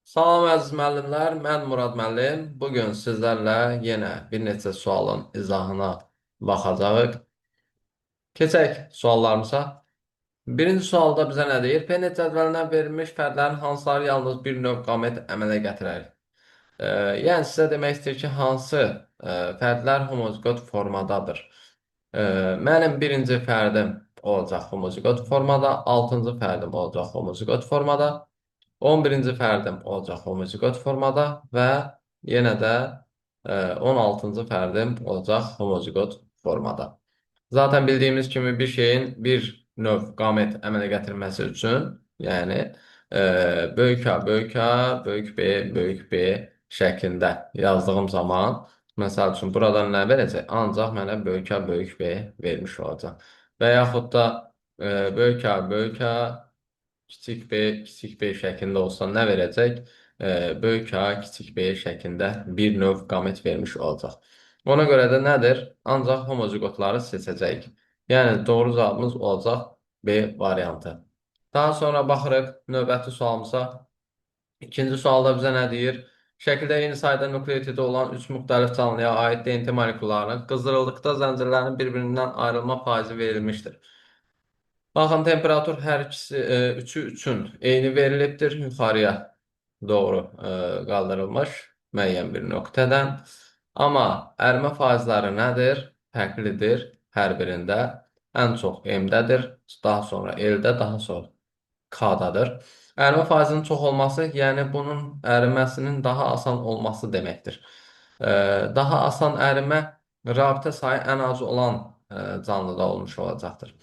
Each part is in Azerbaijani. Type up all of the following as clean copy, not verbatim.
Salam əziz müəllimlər, mən Murad müəllim. Bugün sizlərlə yenə bir neçə sualın izahına baxacağıq. Keçək suallarımıza. Birinci sualda bizə nə deyir? P-net cədvəlindən verilmiş fərdlərin hansıları yalnız bir növ qamət əmələ gətirər? Yəni sizə demək istəyir ki, hansı fərdlər homozigot formadadır? Mənim birinci fərdim olacaq homozigot formada, 6-cı fərdim olacaq homozigot formada. 11-ci fərdim olacaq homozigot formada və yenə də 16-cı fərdim olacaq homozigot formada. Zaten bildiyimiz kimi bir şeyin bir növ qamət əmələ gətirməsi üçün, yəni böyük A, böyük A, böyük B, böyük B şəklində yazdığım zaman, məsəl üçün buradan nə verəcək? Ancaq mənə böyük A, böyük B vermiş olacaq. Və yaxud da böyük A, böyük A, kiçik B şəklində olsa nə verəcək? Böyük A, kiçik B şəklində bir növ qamət vermiş olacaq. Ona görə də nədir? Ancaq homozigotları seçəcəyik. Yəni, doğru cavabımız olacaq B variantı. Daha sonra baxırıq növbəti sualımıza. İkinci sualda bizə nə deyir? Şəkildə eyni sayda nukleotidi olan 3 müxtəlif canlıya aid DNT moleküllarının qızdırıldıqda zəncirlərin bir-birindən ayrılma faizi verilmişdir. Baxın, temperatur hər ikisi üçü üçün eyni verilibdir. Yuxarıya doğru qaldırılmış müəyyən bir nöqtədən. Amma ərimə faizləri nədir? Fərqlidir hər birində. Ən çox M-dədir, daha sonra L-də, daha sonra K-dadır. Ərimə faizinin çox olması, yəni bunun əriməsinin daha asan olması deməkdir. Daha asan ərimə rabitə sayı ən az olan canlıda olmuş olacaqdır.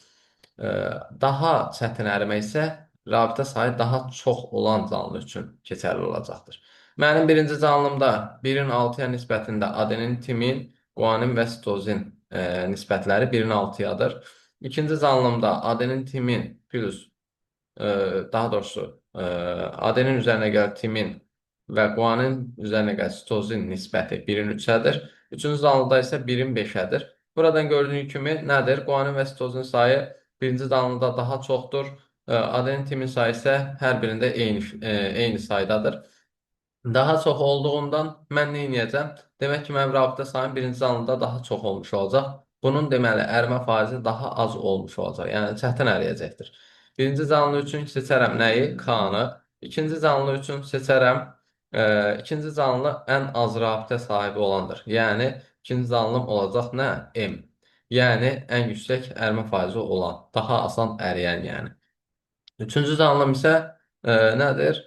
Daha çətin ərimə isə rabitə sayı daha çox olan canlı üçün keçərli olacaqdır. Mənim birinci canlımda 1-in 6-ya nisbətində adenin, timin, guanin və sitozin nisbətləri 1-in 6-yadır. İkinci canlımda adenin, timin plus daha doğrusu adenin üzərinə gəlir timin və guanin üzərinə gəlir sitozin nisbəti 1-in 3-ədir. Üçüncü canlıda isə 1-in 5-ədir. Buradan gördüyün kimi nədir? Guanin və sitozin sayı birinci canlıda daha çoxdur. Adenin, timin sayı isə hər birində eyni saydadır. Daha çox olduğundan mən nə edəcəm? Demək ki, mənim rabitə sayım birinci canlıda daha çox olmuş olacaq. Bunun deməli ərimə faizi daha az olmuş olacaq. Yəni çətin əriyəcəkdir. Birinci canlı üçün seçərəm nəyi? K-nı. İkinci canlı üçün seçərəm ikinci canlı ən az rabitə sahibi olandır. Yəni ikinci canlım olacaq nə? M. Yəni ən yüksək ərimə faizi olan, daha asan əriyən yəni. Üçüncü canlım isə nədir?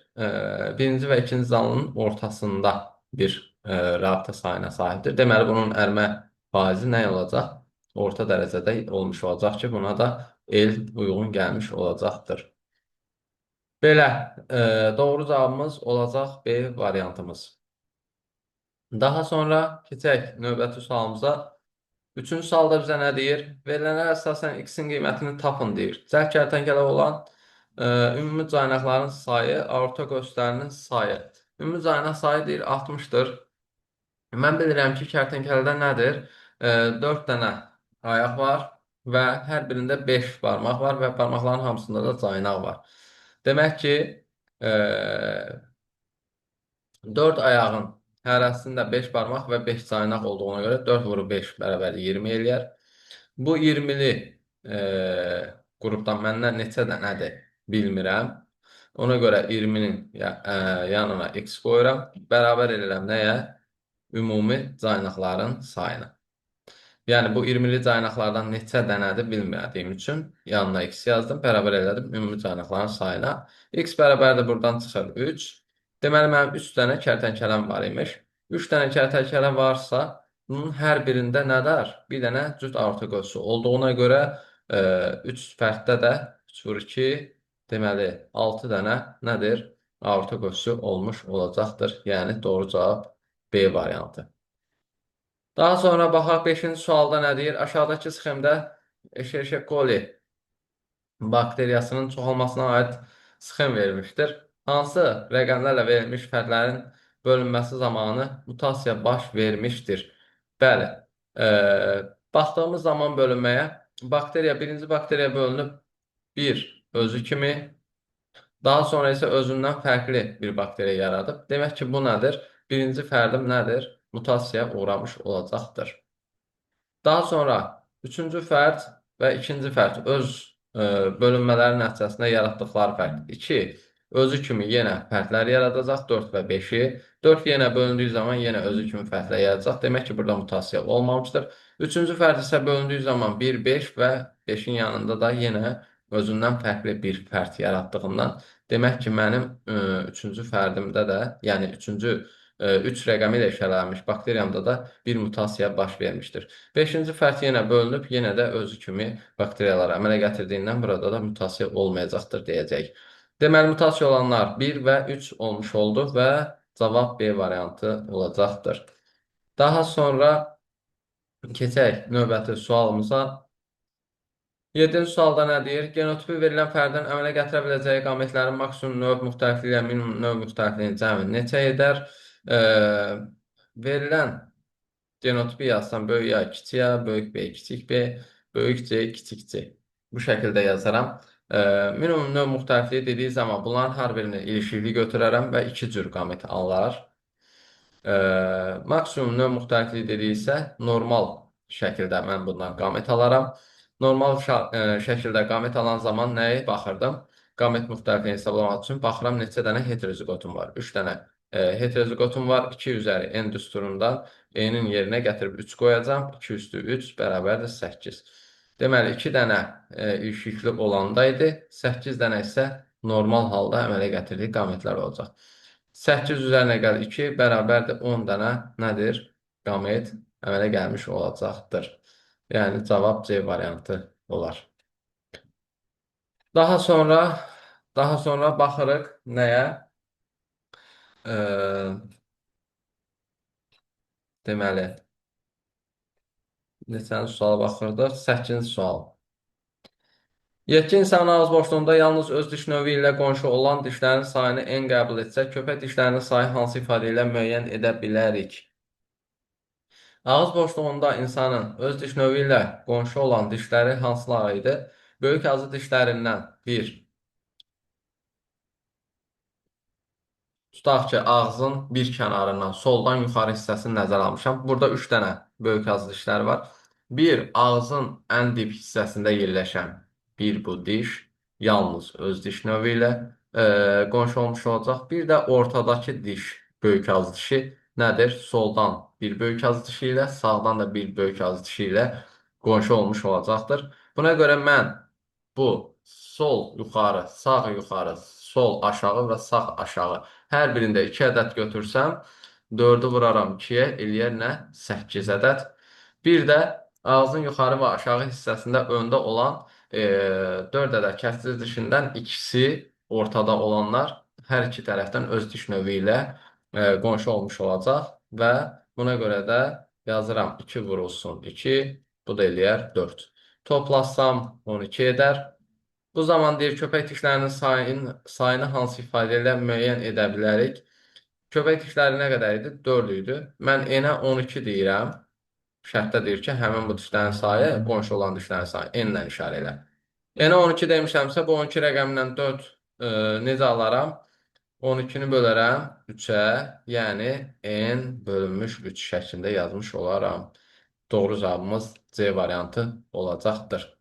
Birinci və ikinci canlının ortasında bir rabitə sayına sahibdir. Deməli, bunun ərimə faizi nə olacaq? Orta dərəcədə olmuş olacaq ki, buna da el uyğun gəlmiş olacaqdır. Belə, doğru cavabımız olacaq B variantımız. Daha sonra keçək növbəti sualımıza. Üçüncü sualda bizə nə deyir? Verilənlərə əsasən x-in qiymətini tapın deyir. Cəld kərtənkələ olan ümumi caynaqların sayı, aorta göstərinin sayı. Ümumi caynaq sayı deyir 60-dır. Mən bilirəm ki, kərtənkələdə nədir? 4 dənə ayaq var və hər birində 5 barmaq var və barmaqların hamısında da caynaq var. Demək ki, 4 ayağın hərəsində 5 barmaq və 5 caynaq olduğuna görə 4 vurub 5 bərabər 20 eləyər. Bu 20-li qrupdan məndən neçə dənədir bilmirəm. Ona görə 20-nin yanına x qoyuram. Bərabər edirəm nəyə? Ümumi caynaqların sayına. Yəni, bu 20-li caynaqlardan neçə dənədir bilmədiyim üçün yanına x yazdım. Bərabər elədim ümumi caynaqların sayına. X bərabərdir buradan çıxır 3. Deməli, mənim 3 dənə kərtənkələm var imiş. 3 dənə kərtənkələm varsa, bunun hər birində nədir? Bir dənə cüt aorta qövsü olduğuna görə 3 fərddə də 3 vur 2, deməli 6 dənə nədir? Aorta qövsü olmuş olacaqdır. Yəni, doğru cavab B variantı. Daha sonra baxaq 5-ci sualda nə deyir? Aşağıdakı sxemdə Escherichia coli bakteriyasının çoxalmasına aid sxem verilmişdir. Hansı rəqəmlərlə verilmiş fərdlərin bölünməsi zamanı mutasiya baş vermişdir? Bəli, baxdığımız zaman bölünməyə birinci bakteriya bölünüb 1 özü kimi, Daha sonra isə özündən fərqli bir bakteriya yaradıb. Demək ki, bu nədir? Birinci fərdim nədir? Mutasiyaya uğramış olacaqdır. Daha sonra üçüncü fərd və ikinci fərd öz bölünmələrin nəticəsində yaratdıqları fərd. 2 özü kimi yenə fərdlər yaradacaq, 4 və 5-i. 4 yenə bölündüyü zaman yenə özü kimi fərdlər yaradacaq. Demək ki, burada mutasiya olmamışdır. Üçüncü fərd isə bölündüyü zaman 1, 5 və 5-in yanında da yenə özündən fərqli bir fərd yaratdığından demək ki, mənim üçüncü fərdimdə də, yəni üçüncü 3 rəqəmi ilə işarələnmiş bakteriyamda da bir mutasiya baş vermişdir. Beşinci fərd yenə bölünüb, yenə də özü kimi bakteriyalar əmələ gətirdiyindən burada da mutasiya olmayacaqdır deyəcək. Deməli, mutasiya olanlar 1 və 3 olmuş oldu və cavab B variantı olacaqdır. Daha sonra keçək növbəti sualımıza. 7-ci sualda nə deyir? Genotipi verilən fərdin əmələ gətirə biləcəyi qametlərin maksimum növ müxtəlifliyi ilə minimum növ müxtəlifliyinin cəmi neçə edər? Verilən genotipi yazsam böyük A, kiçik A, böyük B, kiçik B, böyük C, kiçik C. Bu şəkildə yazaram. Minimum növ müxtəlifliyi dediyi zaman bunların hər birini ilişikli götürərəm və 2 cür qamət alar. Maksimum növ müxtəlifliyi dediksə, normal şəkildə mən bundan qamət alaram. Normal şəkildə qamət alan zaman nəyə baxırdım? Qamət müxtəlifliyini hesablamaq üçün baxıram neçə dənə heterozigotum var. 3 dənə heterozigotum var. 2 üzəri n düsturunda n-in yerinə gətirib 3 qoyacam. 2 üstü 3 bərabərdir 8. Deməli, 2 dənə ilişikli olandaydı. 8 dənə isə normal halda əmələ gətirdiyi qamətlər olacaq. 8 üzərinə gəl 2 bərabərdir 10 dənə nədir? Qamet əmələ gəlmiş olacaqdır. Yəni cavab C variantı olar. Daha sonra baxırıq nəyə? Deməli, neçənci suala baxırdıq? 8-ci sual. Yetki insanın ağız boşluğunda yalnız öz diş növü ilə qonşu olan dişlərin sayını n qəbul etsək, köpək dişlərinin sayı hansı ifadə ilə müəyyən edə bilərik? Ağız boşluğunda insanın öz diş növü ilə qonşu olan dişləri hansıları idi? Böyük ağzı dişlərindən bir. Tutaq ki, ağzın bir kənarından soldan yuxarı hissəsini nəzərə almışam. Burada 3 dənə böyük ağız dişləri var. Bir, ağzın ən dip hissəsində yerləşən bir bu diş, yalnız öz diş növü ilə qonşu olmuş olacaq. Bir də ortadakı diş, böyük ağız dişi nədir? Soldan bir böyük ağız dişi ilə, sağdan da bir böyük ağız dişi ilə qonşu olmuş olacaqdır. Buna görə mən bu sol yuxarı, sağ yuxarı, sol aşağı və sağ aşağı hər birində 2 ədəd götürsəm, 4-ü vuraram 2-yə, eləyər nə? 8 ədəd. Bir də ağzın yuxarı və aşağı hissəsində öndə olan 4 ədəd kəsici dişindən ikisi ortada olanlar hər iki tərəfdən öz diş növü ilə qonşu olmuş olacaq və buna görə də yazıram 2 vurulsun 2, bu da eləyər 4. Toplasam 12 edər. Bu zaman deyir, köpək dişlərinin sayını hansı ifadə ilə müəyyən edə bilərik? Köpək dişləri nə qədər idi? 4 idi. Mən n-ə 12 deyirəm. Şərtdə deyir ki, həmin bu dişlərin sayı qonşu olan dişlərin sayı n-lə işarə elə. N-ə 12 demişəmsə, bu 12 rəqəmindən 4 necə alaram? 12-ni bölərəm 3-ə, yəni n bölünmüş 3 şəklində yazmış olaram. Doğru cavabımız C variantı olacaqdır.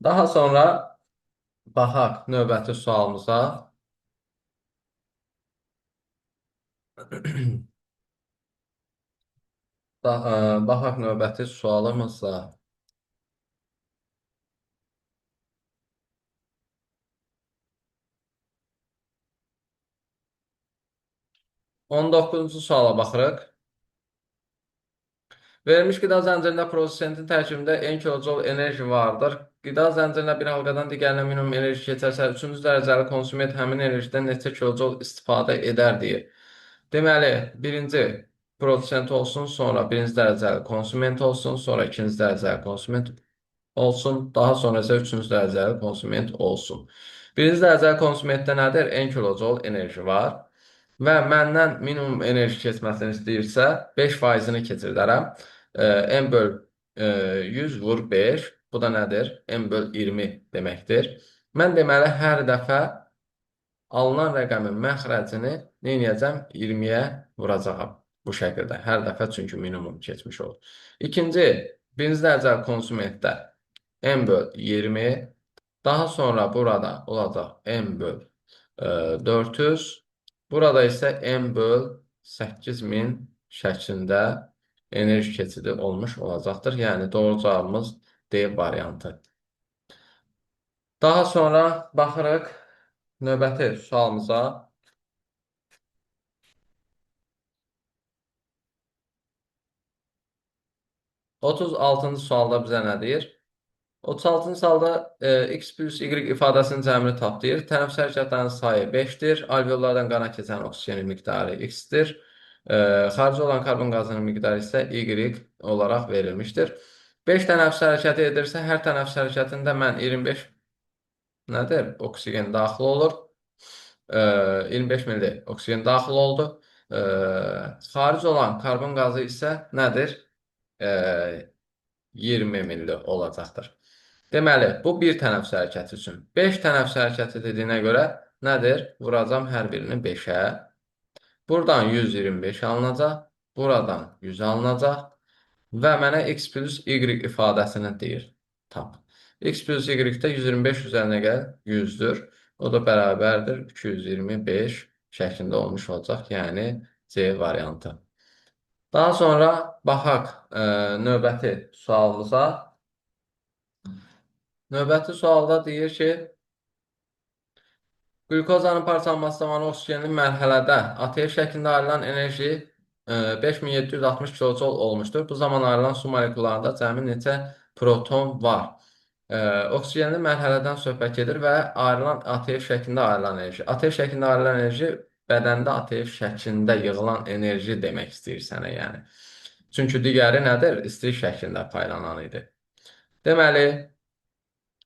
Daha sonra baxaq növbəti sualımıza. Baxaq növbəti sualımıza. 19-cu suala baxırıq. Verilmiş qida zəncirində prosentin tərkibində n kilojul enerji vardır. Qida zəncirinə bir halqadan digərinə minimum enerji keçərsə, 3-cü dərəcəli konsument həmin enerjidən neçə kilojul istifadə edər deyir. Deməli, birinci prosent olsun, sonra birinci dərəcəli konsument olsun, sonra ikinci dərəcəli konsument olsun, daha sonra isə üçüncü dərəcəli konsument olsun. Birinci dərəcəli konsumentdə nədir? N kilojul enerji var və məndən minimum enerji keçməsini istəyirsə 5%-ni keçirdərəm. N böl 100 vur 5, bu da nədir? N böl 20 deməkdir. Mən deməli hər dəfə alınan rəqəmin məxrəcini nə edəcəm? 20-yə vuracağam. Bu şəkildə. Hər dəfə çünki minimum keçmiş olur. İkinci, birinci dərəcəli konsumentdə n böl 20. Daha sonra burada olacaq n böl 400. Burada isə n böl 8000 şəklində enerji keçidi olmuş olacaqdır. Yəni doğru cavabımız D variantı. Daha sonra baxırıq növbəti sualımıza. 36-cı sualda bizə nə deyir? 36-cı sualda x plus y ifadəsinin cəmini tap deyir. Tənəffüs hərəkətlərinin sayı 5-dir. Alveollardan qana keçən oksigenin miqdarı x-dir. Xarici olan karbon qazının miqdarı isə y olaraq verilmişdir. 5 tənəffüs hərəkəti edirsə, hər tənəffüs hərəkətində mən 25 nədir? Oksigen daxil olur. 25 milli oksigen daxil oldu. Xaric olan karbon qazı isə nədir? 20 milli olacaqdır. Deməli, bu bir tənəffüs hərəkəti üçün. 5 tənəffüs hərəkəti dediyinə görə nədir? Vuracam hər birini 5-ə. Buradan 125 alınacaq. Buradan 100 alınacaq. Və mənə x plus y ifadəsini deyir. Tap. X plus y-də 125 üzərinə gəl 100-dür. O da bərabərdir 225 şəklində olmuş olacaq. Yəni C variantı. Daha sonra baxaq növbəti sualımıza. Növbəti sualda deyir ki, qlükozanın parçalanması zamanı oksigenli mərhələdə ATF şəklində ayrılan enerji 5760 kilojol olmuşdur. Bu zaman ayrılan su molekullarında cəmi neçə proton var? Oksigenli mərhələdən söhbət gedir və ayrılan ATF şəklində ayrılan enerji. ATF şəklində ayrılan enerji bədəndə ATF şəklində yığılan enerji demək istəyir sənə, yəni. Çünki digəri nədir? İstilik şəklində paylanan idi. Deməli,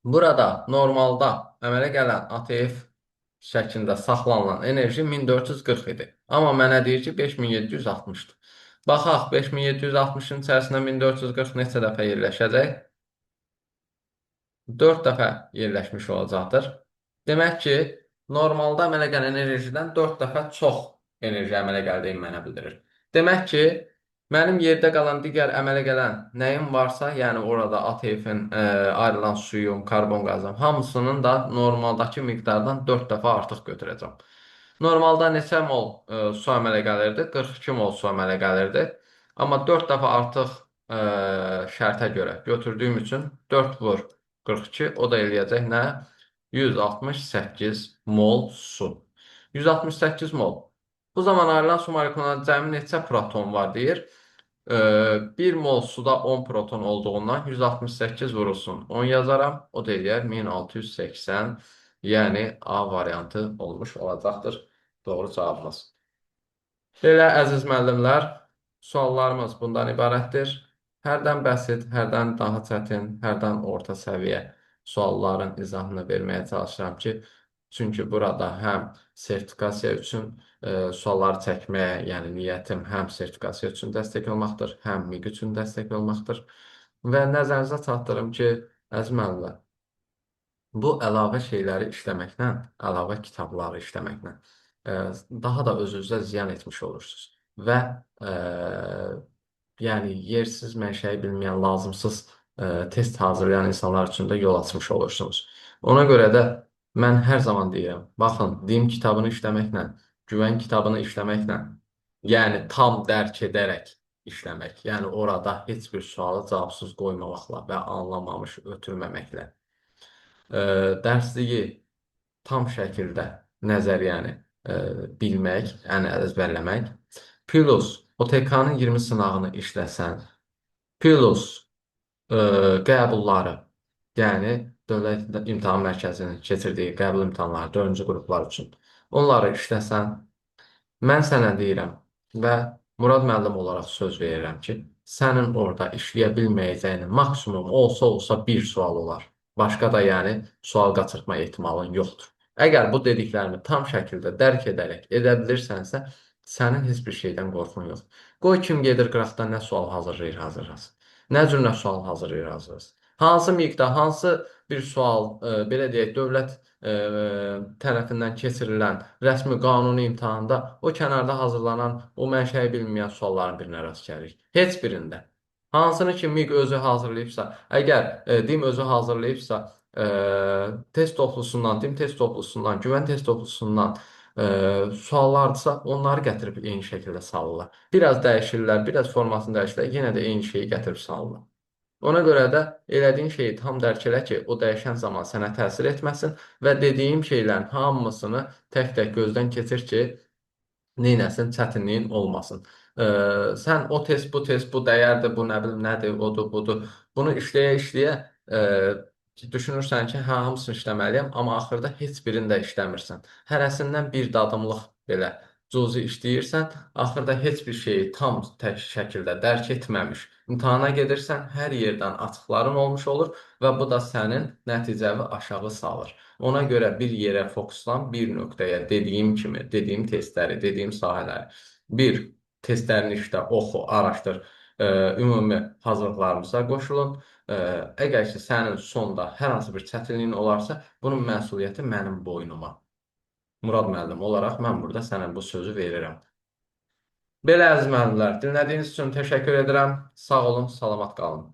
burada normalda əmələ gələn ATF şəklində saxlanılan enerji 1440 idi. Amma mənə deyir ki, 5760-dır. Baxaq, 5760-ın içərisində 1440 neçə dəfə yerləşəcək? 4 dəfə yerləşmiş olacaqdır. Demək ki, normalda əmələ gələn enerjidən 4 dəfə çox enerji əmələ gəldiyini mənə bildirir. Demək ki, mənim yerdə qalan digər əmələ gələn nəyim varsa, yəni orada ATF-in, ayrılan suyum, karbon qazım, hamısının da normaldakı miqdardan 4 dəfə artıq götürəcəm. Normalda neçə mol su əmələ gəlirdi? 42 mol su əmələ gəlirdi. Amma 4 dəfə artıq şərtə görə götürdüyüm üçün 4 vur 42, o da eləyəcək nə? 168 mol su. 168 mol. Bu zaman ayrılan su molekullarında cəmi neçə proton var deyir. 1 mol suda 10 proton olduğundan 168 vurulsun 10 yazaram. O da eləyər 1680. Yəni A variantı olmuş olacaqdır. Doğru cavabımız. Belə əziz müəllimlər, suallarımız bundan ibarətdir. Hərdən bəsit, hərdən daha çətin, hərdən orta səviyyə sualların izahını verməyə çalışıram ki, çünki burada həm sertifikasiya üçün sualları çəkməyə, yəni niyyətim həm sertifikasiya üçün dəstək olmaqdır, həm MİQ üçün dəstək olmaqdır. Və nəzərinizə çatdırım ki, əziz müəllimlər, bu əlavə şeyləri işləməklə, əlavə kitabları işləməklə daha da özünüzə ziyan etmiş olursunuz. Və yəni yersiz mənşəyi bilməyən, lazımsız test hazırlayan insanlar üçün də yol açmış olursunuz. Ona görə də mən hər zaman deyirəm, baxın, DİM kitabını işləməklə, güvən kitabını işləməklə, yəni tam dərk edərək işləmək, yəni orada heç bir sualı cavabsız qoymamaqla və anlamamış ötürməməklə dərsliyi tam şəkildə nəzəriyyəni bilmək, yəni əzbərləmək, plus OTK-nın 20 sınağını işləsən, plus qəbulları, yəni Dövlət İmtahan Mərkəzinin keçirdiyi qəbul imtahanları 4-cü qruplar üçün, onları işləsən, mən sənə deyirəm və Murad müəllim olaraq söz verirəm ki, sənin orada işləyə bilməyəcəyinin maksimum olsa bir sual olar. Başqa da yəni sual qaçırtma ehtimalın yoxdur. Əgər bu dediklərimi tam şəkildə dərk edərək edə bilirsənsə, sənin heç bir şeydən qorxun yoxdur. Qoy kim gedir qıraqdan nə sual hazırlayır, hazırlasın. Nə cür sual hazırlayırsınız? Hansı miqdar, hansı bir sual, belə deyək, dövlət tərəfindən keçirilən rəsmi qanuni imtahanda o kənarda hazırlanan o mənşəyi bilinməyən sualların birinə rast gəlirik. Heç birində. Hansını ki MİQ özü hazırlayıbsa, əgər DİM özü hazırlayıbsa, test toplusundan, DİM test toplusundan, güvən test toplusundan suallardırsa, onları gətirib eyni şəkildə salırlar. Biraz dəyişirlər, biraz formasını dəyişirlər, yenə də eyni şeyi gətirib salırlar. Ona görə də elədiyin şeyi tam dərk elə ki, o dəyişən zaman sənə təsir etməsin və dediyim şeylərin hamısını tək-tək gözdən keçir ki, neynəsin, çətinliyin olmasın. Sən o test, bu dəyərdir, bu nə bilim nədir, odur, budur. Bunu işləyə-işləyə düşünürsən ki, hə, hamısını işləməliyəm, amma axırda heç birini də işləmirsən. Hərəsindən bir dadımlıq belə cüzi işləyirsən, axırda heç bir şeyi tam tək şəkildə dərk etməmiş imtahana gedirsən, hər yerdən açıqların olmuş olur və bu da sənin nəticəvi aşağı salır. Ona görə bir yerə fokuslan, bir nöqtəyə dediyim kimi, dediyim testləri, dediyim sahələri, bir testlərini işlə, oxu, araşdır, ümumi hazırlıqlarımıza qoşulun. Əgər ki, sənin sonda hər hansı bir çətinliyin olarsa, bunun məsuliyyəti mənim boynuma. Murad müəllim olaraq mən burada sənə bu sözü verirəm. Belə əziz müəllimlər, dinlədiyiniz üçün təşəkkür edirəm. Sağ olun, salamat qalın.